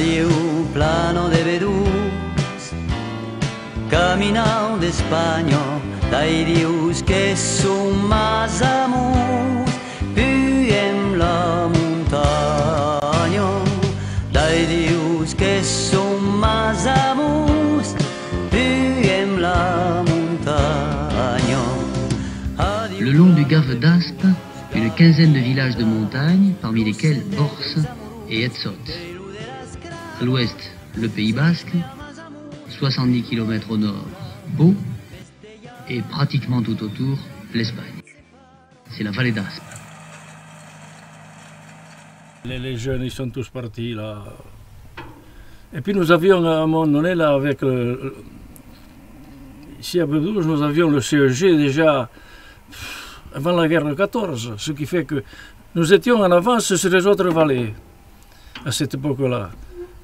Rio plano de vedús, caminao d'España, dai rius que son más amus, puiem la montaña, dai rius que son más amus, puiem la montaña. Le long du Gave d'Aspe, une quinzaine de villages de montagne, parmi lesquels Borse et Etzot. À l'ouest, le Pays Basque, 70 km au nord, Pau, et pratiquement tout autour, l'Espagne. C'est la vallée d'Aspe. Les jeunes, ils sont tous partis là. Et puis nous avions à un moment donné là, avec ici à Bedoues, nous avions le CEG déjà avant la guerre de 14, ce qui fait que nous étions en avance sur les autres vallées à cette époque-là.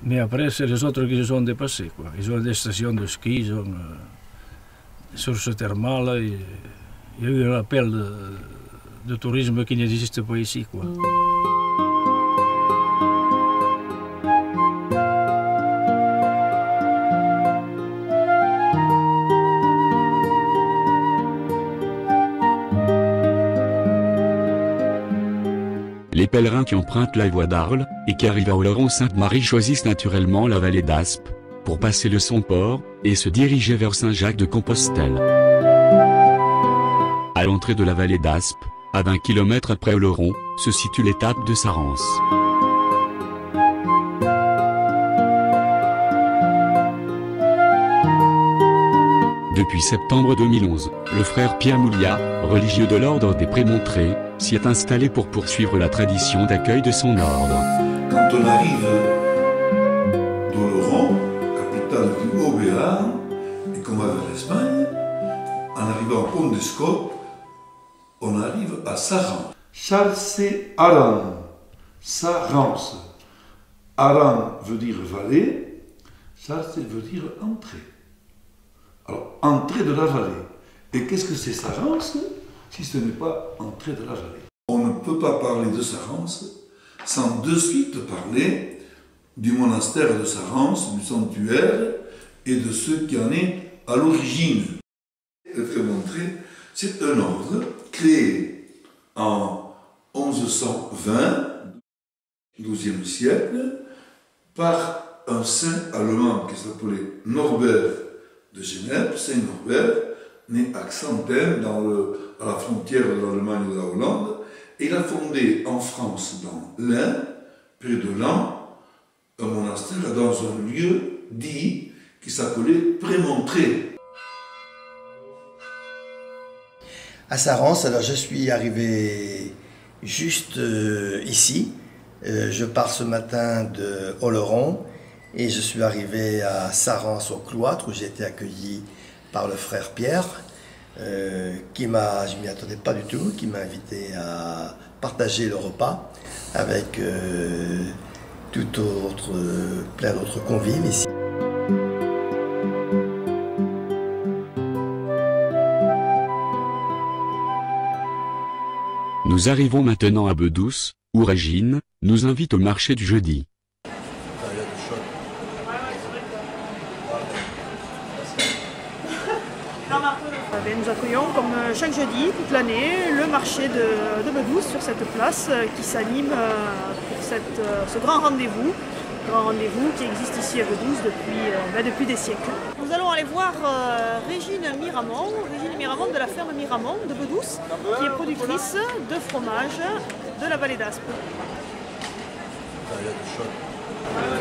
Mais après, c'est les autres qui les ont dépassés, quoi. Ils ont des stations de ski, ils ont des sources thermales. Il y a eu un appel de tourisme qui n'existe pas ici, quoi. Les pèlerins qui empruntent la voie d'Arles et qui arrivent à Oloron-Sainte-Marie choisissent naturellement la vallée d'Aspe pour passer le Somport et se diriger vers Saint-Jacques-de-Compostelle. À l'entrée de la vallée d'Aspe, à 20 km après Oloron, se situe l'étape de Sarrance. Depuis septembre 2011, le frère Pierre Mouliat, religieux de l'ordre des Prémontrés, s'y est installé pour poursuivre la tradition d'accueil de son ordre. Quand on arrive d'Oloron, capitale du Haut-Béarn, et qu'on va vers l'Espagne, en arrivant au pont d'Escaut, on arrive à Sarrance. Charles-c'est-Aran, Sarrance. Aran veut dire vallée, Charles veut dire entrée. Alors, entrée de la vallée. Et qu'est-ce que c'est Sarrance si ce n'est pas entrée de la vallée? On ne peut pas parler de Sarrance sans de suite parler du monastère de Sarrance, du sanctuaire et de ce qui en est à l'origine. Le Prémontré, c'est un ordre créé en 1120, 12e siècle, par un saint allemand qui s'appelait Norbert de Genève, Saint Norbert, né à Xanten, à la frontière de l'Allemagne et de la Hollande. Et il a fondé en France, dans l'Ain, près de Laon, un monastère dans un lieu dit qui s'appelait Prémontré. À Sarrance, alors je suis arrivé juste ici. Je pars ce matin de Oloron et je suis arrivé à Sarrance au cloître où j'ai été accueilli par le frère Pierre, je ne m'y attendais pas du tout, qui m'a invité à partager le repas avec plein d'autres convives ici. Nous arrivons maintenant à Bedoues, où Régine nous invite au marché du jeudi. Nous accueillons comme chaque jeudi, toute l'année, le marché de Bedoues sur cette place qui s'anime pour ce grand rendez-vous qui existe ici à Bedoues depuis des siècles. Nous allons aller voir Régine Miramont de la ferme Miramont de Bedoues, qui est productrice de fromage de la vallée d'Aspe.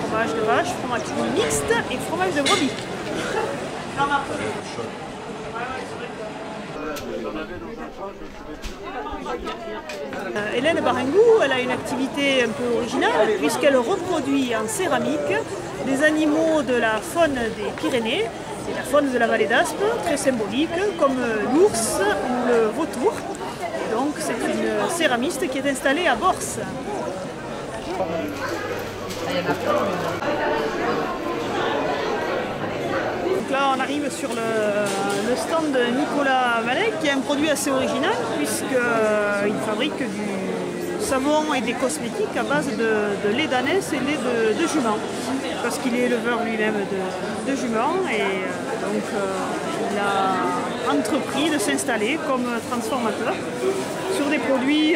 Fromage de vache, fromage mixte et fromage de brebis. Hélène Barengou, elle a une activité un peu originale puisqu'elle reproduit en céramique des animaux de la faune des Pyrénées et la faune de la vallée d'Aspe, très symbolique, comme l'ours ou le vautour. Et donc c'est une céramiste qui est installée à Borse. Donc là on arrive sur le stand de Nicolas Vallet qui est un produit assez original puisqu'il fabrique du savon et des cosmétiques à base de lait d'ânesse et lait de jument. parce qu'il est éleveur lui-même de juments et donc il a entrepris de s'installer comme transformateur sur des produits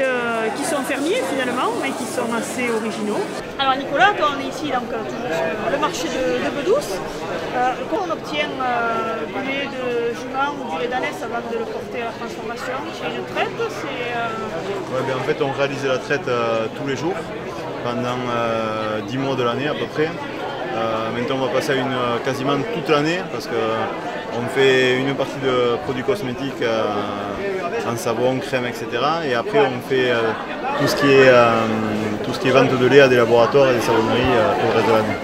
qui sont fermiers finalement, mais qui sont assez originaux. Alors Nicolas, toi on est ici donc, toujours sur le marché de Bedouce. Comment on obtient du lait de jument ou du lait d'ânesse avant de le porter à la transformation chez une traite? Ouais, en fait on réalise la traite tous les jours pendant 10 mois de l'année à peu près. Maintenant on va passer à quasiment toute l'année parce qu'on fait une partie de produits cosmétiques en savon, crème, etc. Et après on fait tout ce qui est vente de lait à des laboratoires et des savonneries pour le reste de l'année.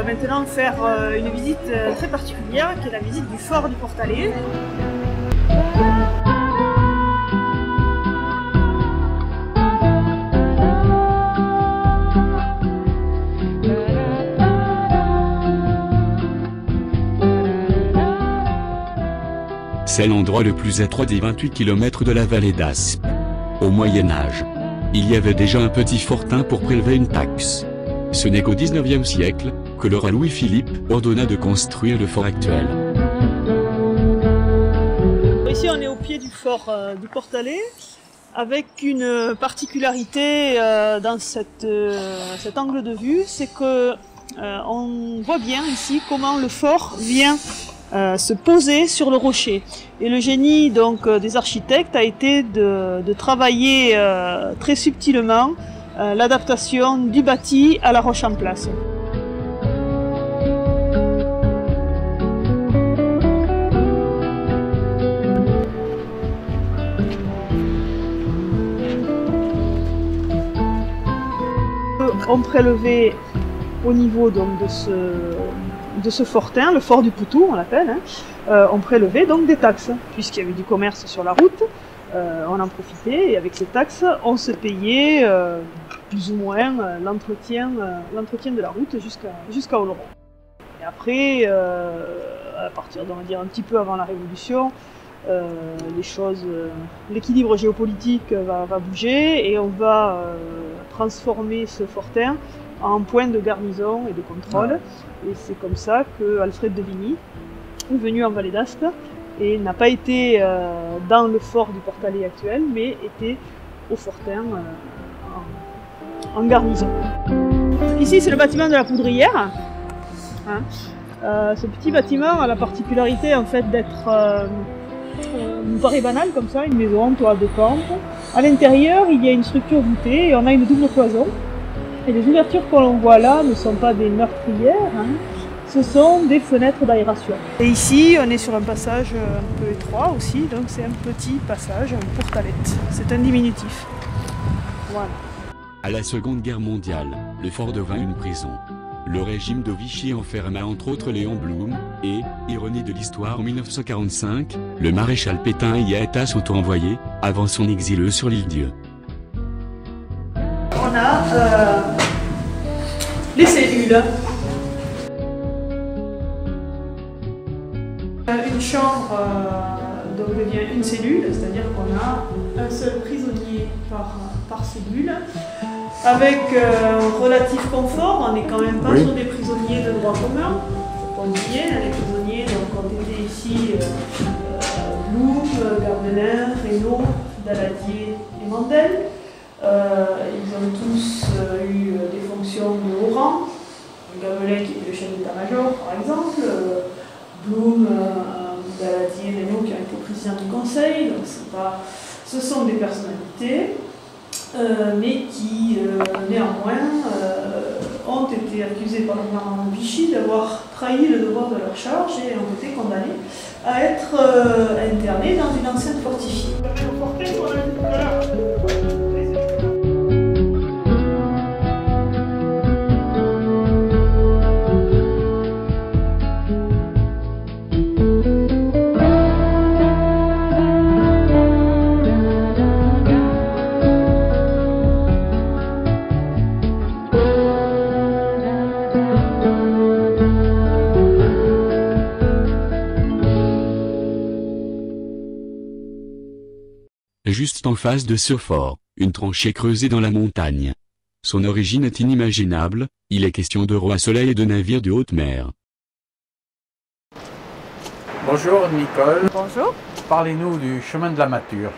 Maintenant faire une visite très particulière qui est la visite du fort du Portalet. C'est l'endroit le plus étroit des 28 km de la vallée d'Aspe. Au Moyen-Âge, il y avait déjà un petit fortin pour prélever une taxe. Ce n'est qu'au XIXe siècle que le roi Louis-Philippe ordonna de construire le fort actuel. Ici on est au pied du fort du Portalet, avec une particularité dans cet angle de vue, c'est que on voit bien ici comment le fort vient se poser sur le rocher. Et le génie donc des architectes a été de travailler très subtilement l'adaptation du bâti à la roche en place. On prélevait au niveau donc, de ce fortin, le fort du Poutou on l'appelle, on prélevait donc des taxes, puisqu'il y avait du commerce sur la route. On en profitait et avec ces taxes, on se payait plus ou moins l'entretien de la route jusqu'à Oloron. Et après, à partir on va dire un petit peu avant la Révolution, l'équilibre géopolitique va bouger et on va transformer ce fortin en point de garnison et de contrôle. Et c'est comme ça que Alfred de Vigny est venu en Vallée d'Aspe et n'a pas été dans le fort du Portalet actuel, mais était au fortin en garnison. Ici, c'est le bâtiment de la poudrière. Ce petit bâtiment a la particularité en fait d'être, nous paraît banal comme ça, une maison, toit de camp. À l'intérieur, il y a une structure voûtée et on a une double cloison. Et les ouvertures que l'on voit là ne sont pas des meurtrières. Ce sont des fenêtres d'aération. Et ici, on est sur un passage un peu étroit aussi, donc c'est un petit passage, un portalette. C'est un diminutif. Voilà. À la Seconde Guerre mondiale, le fort devint une prison. Le régime de Vichy enferma entre autres Léon Blum, et, ironie de l'histoire, en 1945, le maréchal Pétain y a été sont envoyés, avant son exil sur l'île-Dieu. On a les cellules. Une chambre donc devient une cellule, c'est-à-dire qu'on a un seul prisonnier par cellule. Avec un relatif confort, on n'est quand même pas sur des prisonniers de droit commun. On y est, les prisonniers donc, ont été ici Blum, Garbelin, Reynaud, Daladier et Mandel. Ils ont tous eu des fonctions de haut rang. Garbelin qui était le chef d'état-major par exemple, Blum, Daladier, Reynaud qui ont été présidents du conseil. Donc ce sont des personnalités. Mais qui néanmoins ont été accusés par le gouvernement de Vichy d'avoir trahi le devoir de leur charge et ont été condamnés à être internés dans une enceinte fortifiée. juste en face de ce fort, une tranchée creusée dans la montagne. Son origine est inimaginable, il est question de roi soleil et de navires de haute mer. Bonjour Nicole. Bonjour. Parlez-nous du chemin de la Mature.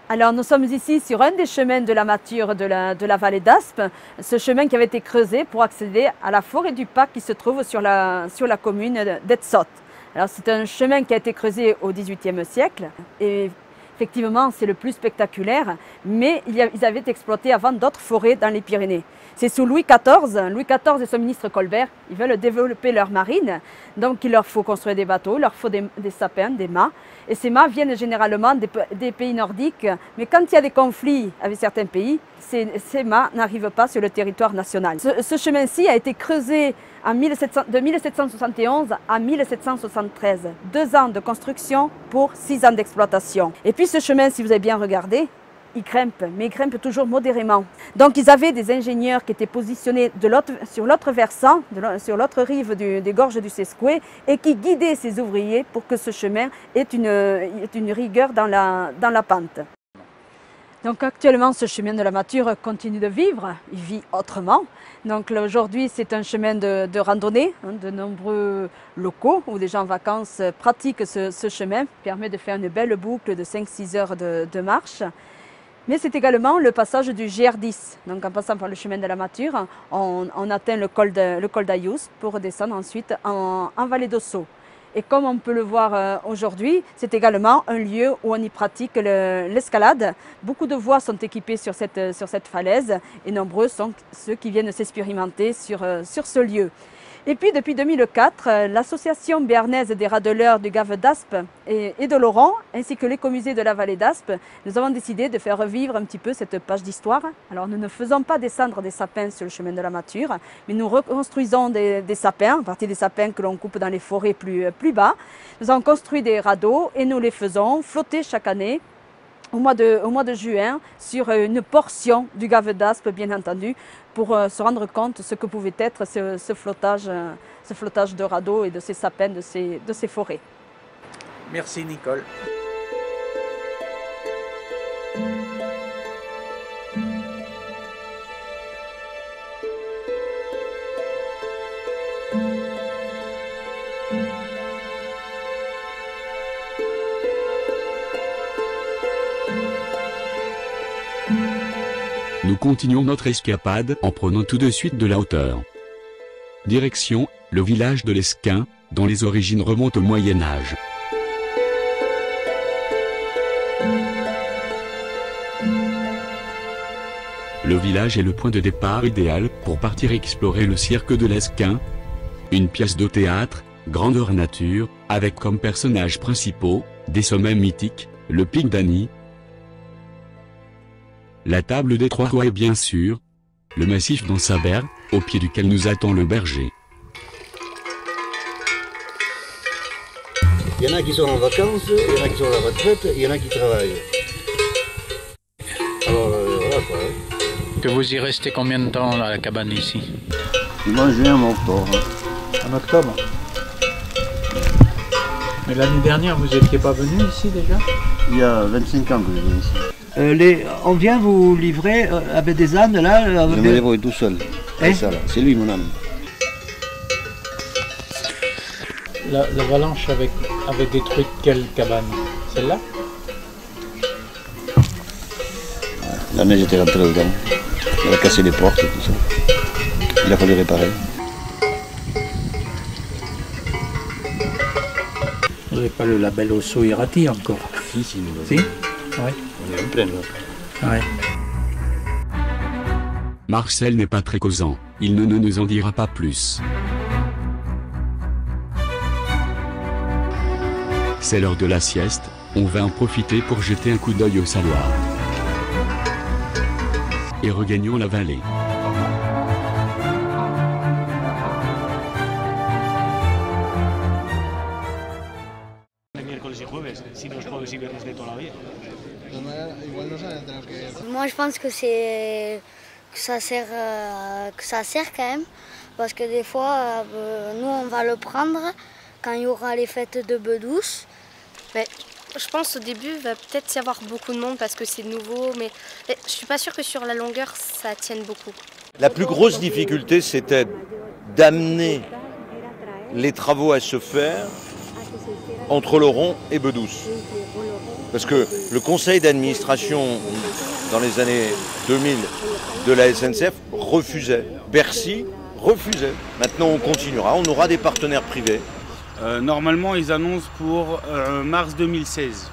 Alors nous sommes ici sur un des chemins de la Mature de la vallée d'Aspe, ce chemin qui avait été creusé pour accéder à la forêt du Pac qui se trouve sur la commune d'Etsotte. Alors c'est un chemin qui a été creusé au XVIIIe siècle et effectivement c'est le plus spectaculaire, mais ils avaient exploité avant d'autres forêts dans les Pyrénées. C'est sous Louis XIV et son ministre Colbert, ils veulent développer leur marine, donc il leur faut construire des bateaux, il leur faut des sapins, des mâts. Et ces mâts viennent généralement des pays nordiques, mais quand il y a des conflits avec certains pays, ces mâts n'arrivent pas sur le territoire national. Ce chemin-ci a été creusé de 1771 à 1773. 2 ans de construction pour 6 ans d'exploitation. Et puis ce chemin, si vous avez bien regardé, il grimpe, mais il grimpe toujours modérément. Donc ils avaient des ingénieurs qui étaient positionnés sur l'autre versant, sur l'autre rive des gorges du Sescoué, et qui guidaient ces ouvriers pour que ce chemin ait une rigueur dans la pente. Donc actuellement, ce chemin de la Mature continue de vivre, il vit autrement. Donc aujourd'hui, c'est un chemin de randonnée, de nombreux locaux où des gens en vacances pratiquent ce chemin, permet de faire une belle boucle de 5-6 heures de marche. Mais c'est également le passage du GR10. Donc en passant par le chemin de la Mature, on atteint le col d'Ayouz pour descendre ensuite en vallée d'Ossau. Et comme on peut le voir aujourd'hui, c'est également un lieu où on y pratique l'escalade. Beaucoup de voies sont équipées sur cette falaise et nombreux sont ceux qui viennent s'expérimenter sur ce lieu. Et puis depuis 2004, l'association béarnaise des radeleurs du Gave d'Aspe et de Laurent, ainsi que l'écomusée de la vallée d'Aspe, nous avons décidé de faire revivre un petit peu cette page d'histoire. Alors nous ne faisons pas descendre des sapins sur le chemin de la Mature, mais nous reconstruisons des sapins, à partir des sapins que l'on coupe dans les forêts plus bas. Nous avons construit des radeaux et nous les faisons flotter chaque année au mois de juin sur une portion du Gave d'Aspe, bien entendu, pour se rendre compte de ce que pouvait être ce flottage de radeaux et de ces sapins de ces forêts. Merci Nicole. Nous continuons notre escapade en prenant tout de suite de la hauteur. Direction, le village de l'Esquin, dont les origines remontent au Moyen-Âge. Le village est le point de départ idéal pour partir explorer le cirque de l'Esquin. Une pièce de théâtre, grandeur nature, avec comme personnages principaux, des sommets mythiques, le pic d'Annie, la table des 3 rois et bien sûr, le massif d'Ansaberg, au pied duquel nous attend le berger. Il y en a qui sont en vacances, il y en a qui sont à la retraite, il y en a qui travaillent. Alors voilà quoi. Que vous y restez combien de temps à la cabane ici? Moi je viens en octobre. En octobre. Mais l'année dernière, vous n'étiez pas venu ici déjà? Il y a 25 ans que je viens ici. On vient vous livrer avec des ânes là Je me débrouille tout seul. C'est lui mon âne. L'avalanche avait détruit quelle cabane? Celle-là? La neige était rentrée dedans. Elle a cassé les portes et tout ça. Il a fallu réparer. Vous n'avez pas le label Osso Irati encore? Si. Si? Oui. On est en plein là. Ouais. Marcel n'est pas très causant, il ne nous en dira pas plus. C'est l'heure de la sieste, on va en profiter pour jeter un coup d'œil au saloir. Et regagnons la vallée. Moi je pense que ça sert quand même, parce que des fois nous on va le prendre quand il y aura les fêtes de Bedouce. Mais Je pense au début, il va peut-être y avoir beaucoup de monde parce que c'est nouveau, mais je ne suis pas sûre que sur la longueur, ça tienne beaucoup. La plus grosse difficulté, c'était d'amener les travaux à se faire entre Oloron et Bedouce. Parce que le conseil d'administration, dans les années 2000, de la SNCF refusait. Bercy refusait. Maintenant, on continuera. On aura des partenaires privés. Normalement, ils annoncent pour mars 2016.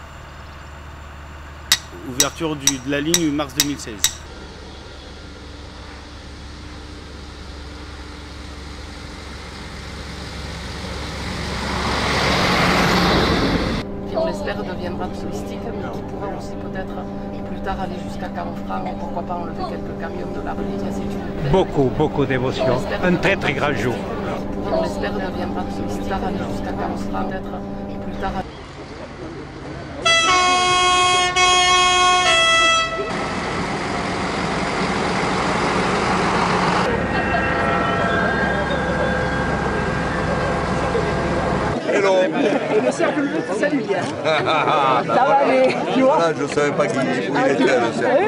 Ouverture de la ligne mars 2016. On l'espère deviendra touristique, mais qui pourra aussi peut-être plus tard aller jusqu'à Canfranc et pourquoi pas enlever quelques camions de la religion. Beaucoup d'émotion. Un très grand jour. On l'espère deviendra touristique, plus tard aller jusqu'à Canfranc, peut-être plus tard. Et le cercle bleu te salue bien. Ça va aller, tu vois. Là, je ne savais pas où il était, le cercle.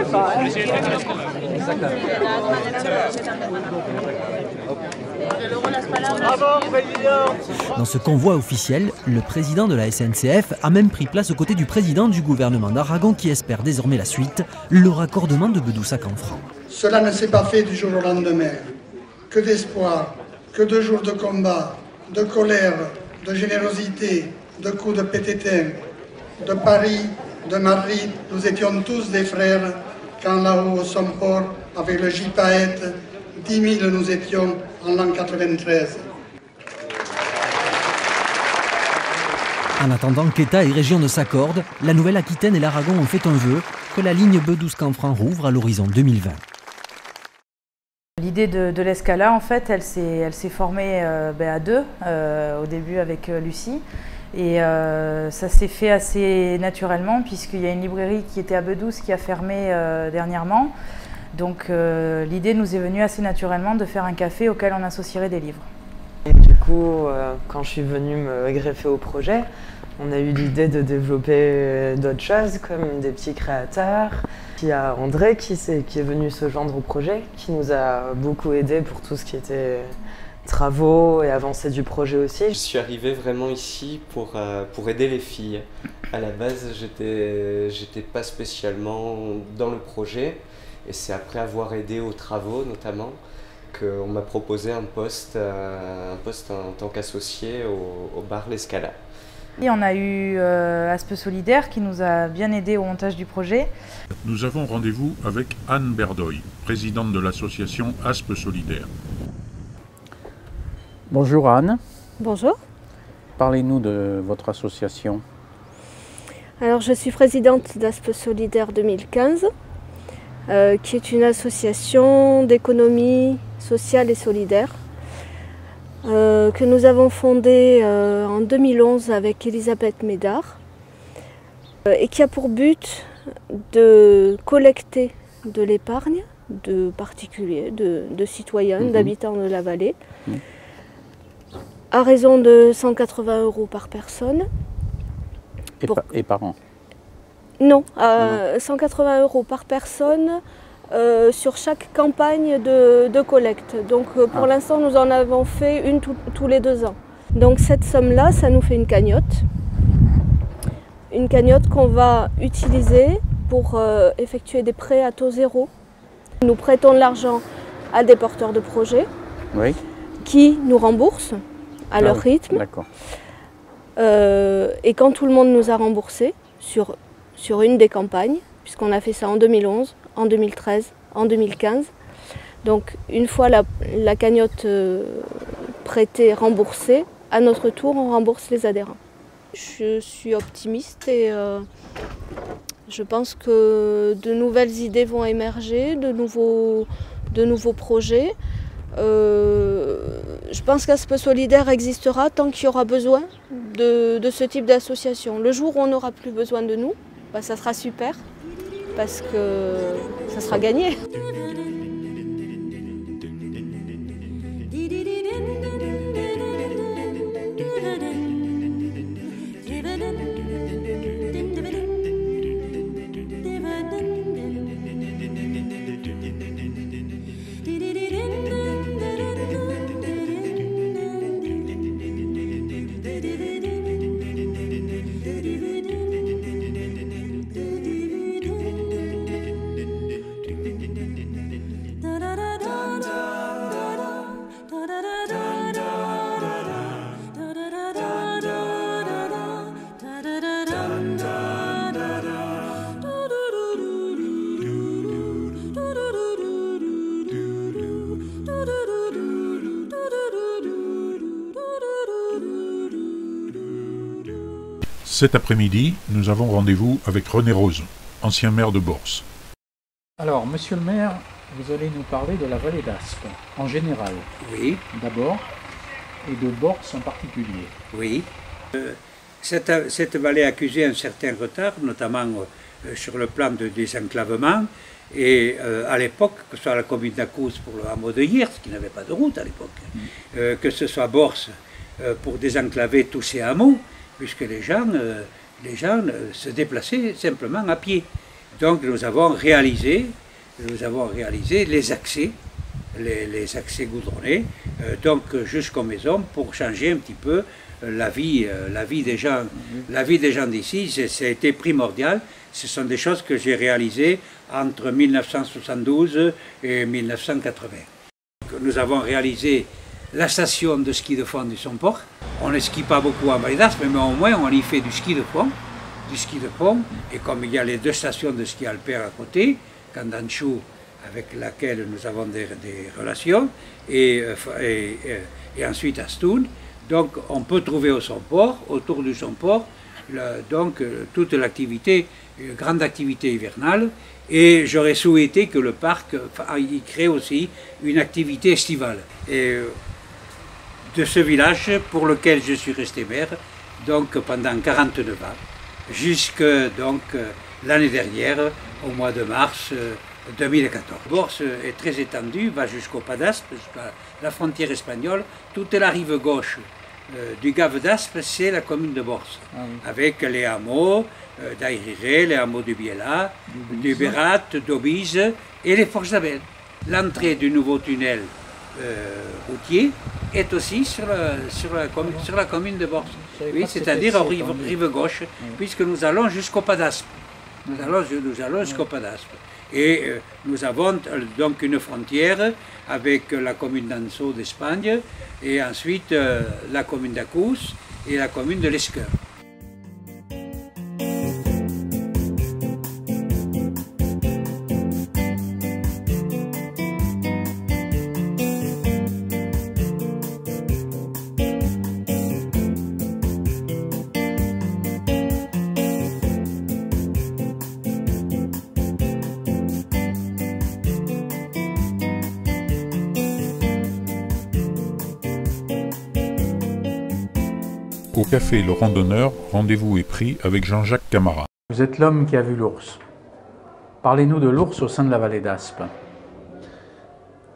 Dans ce convoi officiel, le président de la SNCF a même pris place aux côtés du président du gouvernement d'Aragon qui espère désormais la suite, le raccordement de Bedouce à Canfranc. Cela ne s'est pas fait du jour au lendemain. Que d'espoir, que de jours de combat, de colère, de générosité, de coups de pététin. De Paris, de Madrid, nous étions tous des frères quand là-haut au Somport, avec le J-Paët, 10 000 nous étions en l'an 93. En attendant qu'État et région ne s'accordent, la Nouvelle-Aquitaine et l'Aragon ont fait un vœu que la ligne Bedouce-Canfranc rouvre à l'horizon 2020. L'idée de l'Escala, en fait, elle s'est formée à deux, au début avec Lucie. Et ça s'est fait assez naturellement puisqu'il y a une librairie qui était à Bedouce qui a fermé dernièrement. Donc l'idée nous est venue assez naturellement de faire un café auquel on associerait des livres. Et du coup, quand je suis venue me greffer au projet, on a eu l'idée de développer d'autres choses comme des petits créateurs. Puis il y a André qui est venu se joindre au projet, qui nous a beaucoup aidé pour tout ce qui était travaux et avancée du projet aussi. Je suis arrivé vraiment ici pour aider les filles. À la base, j'étais pas spécialement dans le projet et c'est après avoir aidé aux travaux notamment qu'on m'a proposé un poste en tant qu'associé au bar L'Escala. Et on a eu Aspe Solidaire qui nous a bien aidé au montage du projet. Nous avons rendez-vous avec Anne Berdoy, présidente de l'association Aspe Solidaire. Bonjour Anne. Bonjour. Parlez-nous de votre association. Alors je suis présidente d'Aspe Solidaire 2015, qui est une association d'économie sociale et solidaire que nous avons fondée en 2011 avec Elisabeth Médard et qui a pour but de collecter de l'épargne de particuliers, de citoyens, d'habitants de la vallée, à raison de 180 € par personne. Et par an? Non, 180 € par personne sur chaque campagne de collecte. Donc pour l'instant, nous en avons fait une tous les 2 ans. Donc cette somme-là, ça nous fait une cagnotte. Une cagnotte qu'on va utiliser pour effectuer des prêts à taux zéro. Nous prêtons de l'argent à des porteurs de projets qui nous remboursent à leur rythme. Et quand tout le monde nous a remboursé sur une des campagnes, puisqu'on a fait ça en 2011, en 2013, en 2015. Donc une fois la cagnotte prêtée, remboursée, à notre tour on rembourse les adhérents. Je suis optimiste et je pense que de nouvelles idées vont émerger, de nouveaux projets. Je pense qu'Aspe Solidaire existera tant qu'il y aura besoin de ce type d'association. Le jour où on n'aura plus besoin de nous, ça sera super parce que ça sera gagné. Cet après-midi, nous avons rendez-vous avec René Rose, ancien maire de Bors. Alors, monsieur le maire, vous allez nous parler de la vallée d'Aspe, en général. Oui. D'abord, et de Bors en particulier. Oui. Cette vallée a accusé un certain retard, notamment sur le plan de désenclavement. Et à l'époque, que ce soit la commune d'Acous pour le hameau de Hirs, qui n'avait pas de route à l'époque, que ce soit Bors pour désenclaver tous ces hameaux, puisque les gens se déplaçaient simplement à pied. Donc nous avons réalisé les accès goudronnés, donc jusqu'aux maisons pour changer un petit peu la vie des gens. La vie des gens d'ici, ça a été primordial. Ce sont des choses que j'ai réalisées entre 1972 et 1980. Nous avons réalisé la station de ski de fond du Somport. On ne skie pas beaucoup en Vallée d'Aspe, mais au moins on y fait du ski de fond. Et comme il y a les 2 stations de ski alpin à côté, Candanchou, avec laquelle nous avons des relations, et ensuite à Stoun, donc on peut trouver au Somport, autour du Somport, toute l'activité, grande activité hivernale, et j'aurais souhaité que le parc y crée aussi une activité estivale. Et de ce village pour lequel je suis resté maire, donc pendant 49 ans, jusque l'année dernière, au mois de mars 2014. Bors est très étendue, va jusqu'au Pas d'Aspe, jusqu'à la frontière espagnole. Toute la rive gauche du Gave d'Aspe, c'est la commune de Bors, avec les hameaux d'Aïriré, les hameaux du Biela, du Bérat, d'Aubise et les Forges d'Abel. L'entrée du nouveau tunnel routier est aussi sur la commune de Bors. Oui, c'est-à-dire en rive gauche, puisque nous allons jusqu'au Pas d'Aspe. Nous allons jusqu'au Pas d'Aspe. Et nous avons donc une frontière avec la commune d'Anso d'Espagne, et ensuite la commune d'Acous et la commune de l'Esqueur. Au café Le Randonneur, rendez-vous est pris avec Jean-Jacques Camara. Vous êtes l'homme qui a vu l'ours. Parlez-nous de l'ours au sein de la vallée d'Aspe.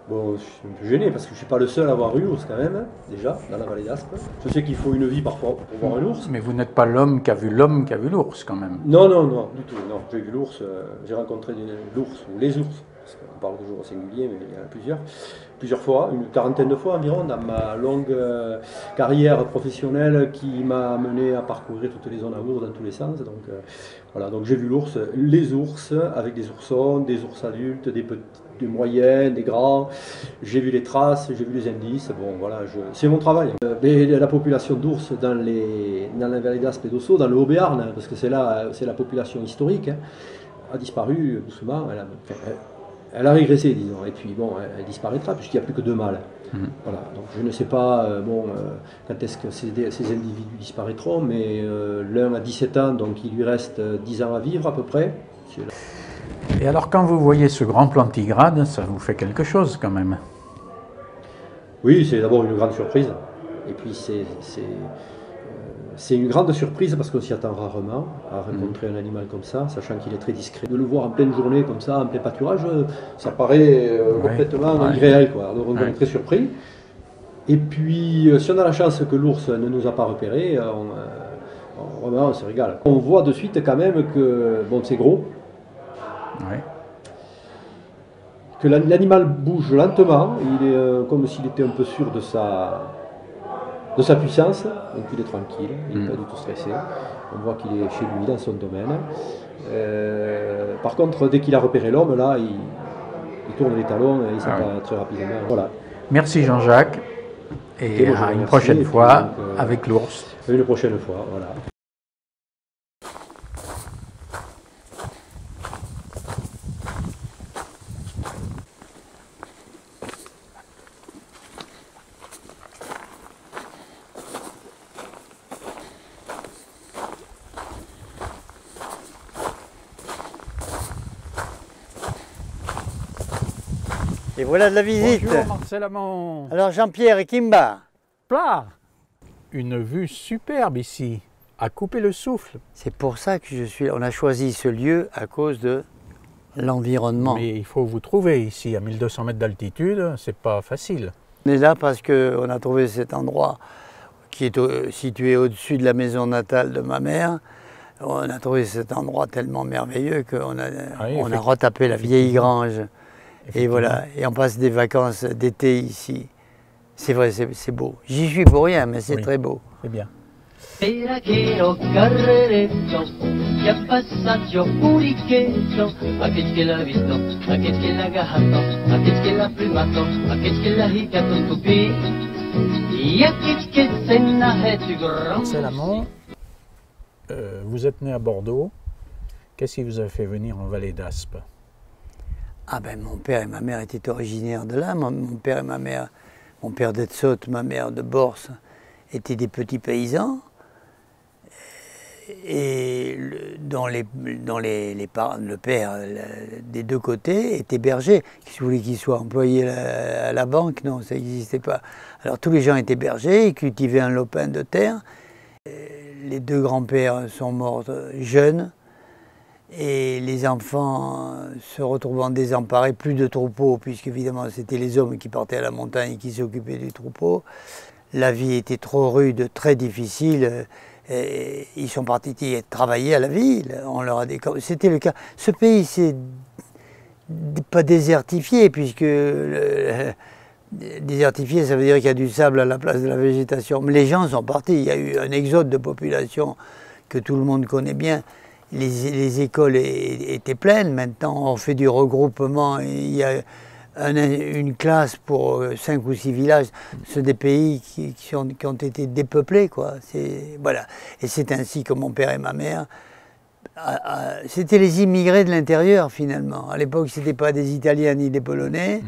Bon, je suis un peu gêné parce que je ne suis pas le seul à avoir eu l'ours quand même, déjà, dans la vallée d'Aspe. Je sais qu'il faut une vie parfois pour voir un ours. Mais vous n'êtes pas l'homme qui a vu l'ours quand même. Non, du tout. Non, j'ai vu l'ours, j'ai rencontré l'ours, ou les ours, parce qu'on parle toujours au singulier, mais il y en a plusieurs fois, une quarantaine de fois environ, dans ma longue carrière professionnelle qui m'a amené à parcourir toutes les zones à ours dans tous les sens. Donc voilà, donc j'ai vu l'ours, les ours, avec des oursons, des ours adultes, des petits, des moyens, des grands. J'ai vu les traces, j'ai vu les indices. Bon, voilà, c'est mon travail. Mais la population d'ours dans la vallée d'Aspe et d'Ossau, dans le Haut-Béarn, parce que c'est la population historique, a disparu doucement. Elle a régressé, disons, et puis bon, elle disparaîtra puisqu'il n'y a plus que 2 mâles. Voilà, donc je ne sais pas quand est-ce que ces individus disparaîtront, mais l'un a 17 ans, donc il lui reste 10 ans à vivre à peu près. Et alors quand vous voyez ce grand plantigrade, ça vous fait quelque chose quand même? Oui, c'est d'abord une grande surprise, et puis c'est une grande surprise parce qu'on s'y attend rarement à rencontrer un animal comme ça, sachant qu'il est très discret. De le voir en pleine journée comme ça, en plein pâturage, ça paraît complètement irréel, quoi. Donc on est très surpris. Et puis si on a la chance que l'ours ne nous a pas repérés, on se régale. On voit de suite quand même que bon, c'est gros, que l'animal bouge lentement, il est comme s'il était un peu sûr de sa puissance, donc il est tranquille, il n'est pas du tout stressé. On voit qu'il est chez lui, dans son domaine. Par contre, dès qu'il a repéré l'homme, là, il tourne les talons et il s'en va très rapidement. Voilà. Merci Jean-Jacques, et à une prochaine fois avec l'ours. Une prochaine fois, voilà. Et voilà de la visite. Bonjour Marcel Amont. Alors Jean-Pierre et Kimba. Plat. Une vue superbe ici, à couper le souffle. C'est pour ça que on a choisi ce lieu à cause de l'environnement. Mais il faut vous trouver ici, à 1200 mètres d'altitude, c'est pas facile. On est là parce qu'on a trouvé cet endroit qui est situé au-dessus de la maison natale de ma mère. On a trouvé cet endroit tellement merveilleux qu'on a retapé la vieille grange. Et voilà, et on passe des vacances d'été ici. C'est vrai, c'est beau. J'y suis pour rien, mais c'est très beau. C'est bien. Marcel Amont, vous êtes né à Bordeaux. Qu'est-ce qui vous a fait venir en Vallée d'Aspe? Ah ben mon père et ma mère étaient originaires de là. Mon père et ma mère, mon père d'Etsotte, ma mère de Borse, étaient des petits paysans. Et le père des deux côtés était berger. Si vous voulez qu'il soit employé à la banque, non, ça n'existait pas. Alors tous les gens étaient bergers, ils cultivaient un lopin de terre. Les deux grands-pères sont morts jeunes. Et les enfants se retrouvant désemparés, plus de troupeaux, puisqu'évidemment c'était les hommes qui partaient à la montagne et qui s'occupaient du troupeau. La vie était trop rude, très difficile. Et ils sont partis travailler à la ville. C'était le cas. Ce pays s'est pas désertifié, puisque désertifié, ça veut dire qu'il y a du sable à la place de la végétation. Mais les gens sont partis. Il y a eu un exode de population que tout le monde connaît bien. Les écoles étaient pleines. Maintenant, on fait du regroupement. Il y a une classe pour 5 ou 6 villages. C'est des pays qui ont été dépeuplés, quoi. Voilà. Et c'est ainsi que mon père et ma mère, c'était les immigrés de l'intérieur, finalement. À l'époque, ce n'étaient pas des Italiens ni des Polonais.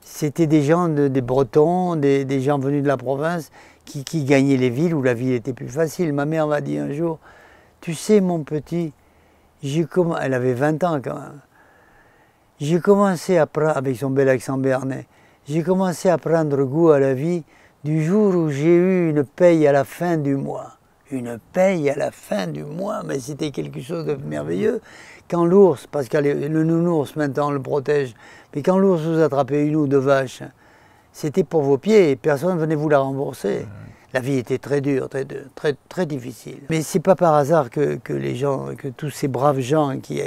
C'était des gens, des Bretons, des gens venus de la province qui gagnaient les villes où la vie était plus facile. Ma mère m'a dit un jour, tu sais, mon petit, elle avait 20 ans quand même. J'ai commencé à prendre, avec son bel accent béarnais, j'ai commencé à prendre goût à la vie du jour où j'ai eu une paye à la fin du mois. Une paye à la fin du mois, mais c'était quelque chose de merveilleux. Quand l'ours, parce que le nounours maintenant on le protège, mais quand l'ours vous attrapait une ou deux vaches, c'était pour vos pieds et personne ne venait vous la rembourser. La vie était très dure, très difficile. Mais c'est pas par hasard que tous ces braves gens qui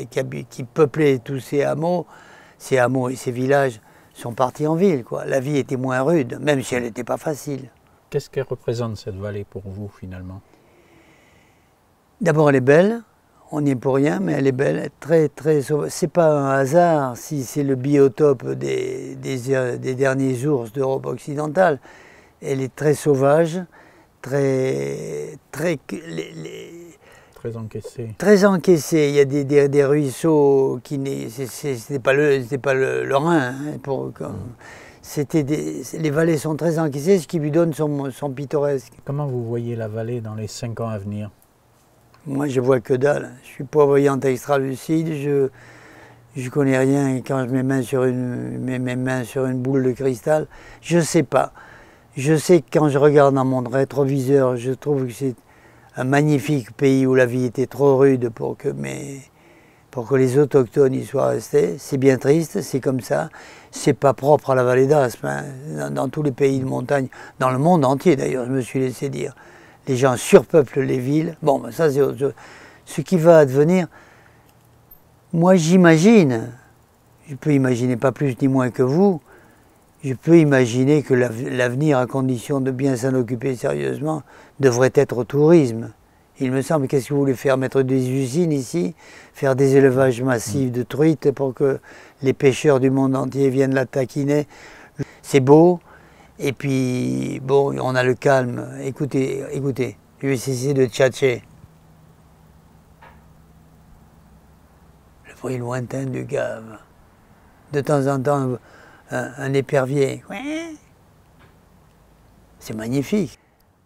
peuplaient tous ces hameaux et ces villages sont partis en ville, quoi. La vie était moins rude, même si elle n'était pas facile. Qu'est-ce qu'elle représente cette vallée pour vous finalement? D'abord elle est belle, on n'y est pour rien, mais elle est belle, très sauvage. C'est pas un hasard si c'est le biotope des derniers ours d'Europe occidentale. Elle est très sauvage, très encaissée. Très encaissée. Il y a des ruisseaux qui c'était pas le Rhin. Hein, les vallées sont très encaissées, ce qui lui donne son pittoresque. Comment vous voyez la vallée dans les 5 ans à venir? Moi, je vois que dalle. Je suis prévoyante extra-lucide. Je connais rien. Et quand je mets mes mains sur une boule de cristal, je sais pas. Je sais que quand je regarde dans mon rétroviseur, je trouve que c'est un magnifique pays où la vie était trop rude pour que les autochtones y soient restés. C'est bien triste, c'est comme ça. C'est pas propre à la vallée d'Aspe, hein. Dans tous les pays de montagne, dans le monde entier d'ailleurs, je me suis laissé dire. Les gens surpeuplent les villes. Bon, ben ça c'est autre chose. Ce qui va advenir, moi j'imagine, je peux imaginer pas plus ni moins que vous, je peux imaginer que l'avenir, à condition de bien s'en occuper sérieusement, devrait être au tourisme. Il me semble, qu'est-ce que vous voulez faire? Mettre des usines ici, faire des élevages massifs de truites pour que les pêcheurs du monde entier viennent la taquiner. C'est beau, et puis, bon, on a le calme. Écoutez, je vais essayer de tchatcher. Le bruit lointain du gave. De temps en temps, un épervier. C'est magnifique.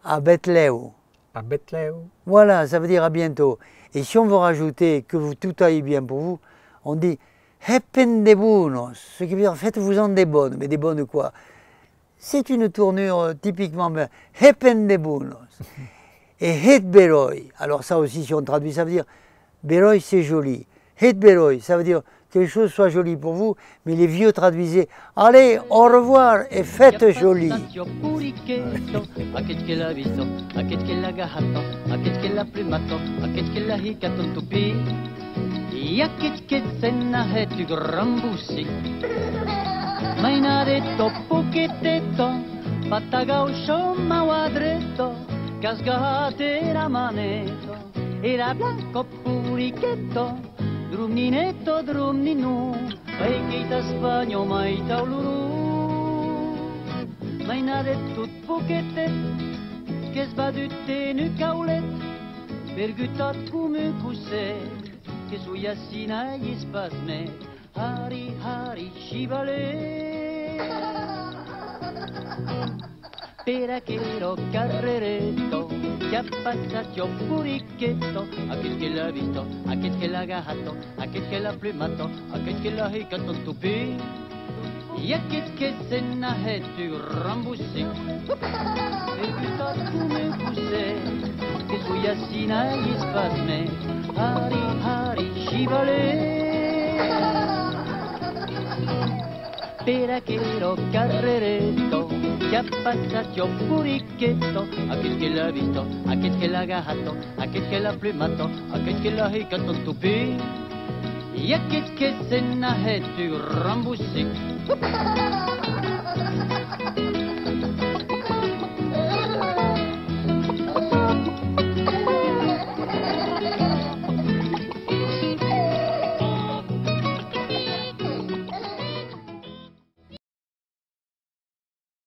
À Bethléem. À Bethléem. Voilà, ça veut dire à bientôt. Et si on veut rajouter que tout aille bien pour vous, on dit Hepen de bunos, ce qui veut dire faites-vous-en des bonnes, mais des bonnes quoi? C'est une tournure typiquement Hepen de bunos. Et Het Beroi, alors ça aussi si on traduit, ça veut dire Beroi c'est joli. Het Beroi, ça veut dire que les choses soient jolies pour vous, mais les vieux traduisaient allez, au revoir et faites joli. Casgatera maneto, era blanco purichetto, drumninetto, drumninu, paikita spagno mai tauluru. Mainare tut buchetet, che sbadutte nu caulet, pergutat come cusset, che su yassina gli spasme, hari hari scivale. Perachero carreretto, che ha passato purichetto, aquel che l'ha visto, aquel che l'ha agarrato, aquel che l'ha plumato, aquel che l'ha hiccato un tupì, e aquel che se n'ha tu rambussi, e tutto come cusè, che su yassina gli spasme, hari hari scivale. Perachero carreretto, che ha passato purichetto, aquel che l'ha visto, aquel che l'ha agarrato, aquel che l'ha plumato, aquel che l'ha hiccato un tupì, e aquel che se n'ha tu rambussi.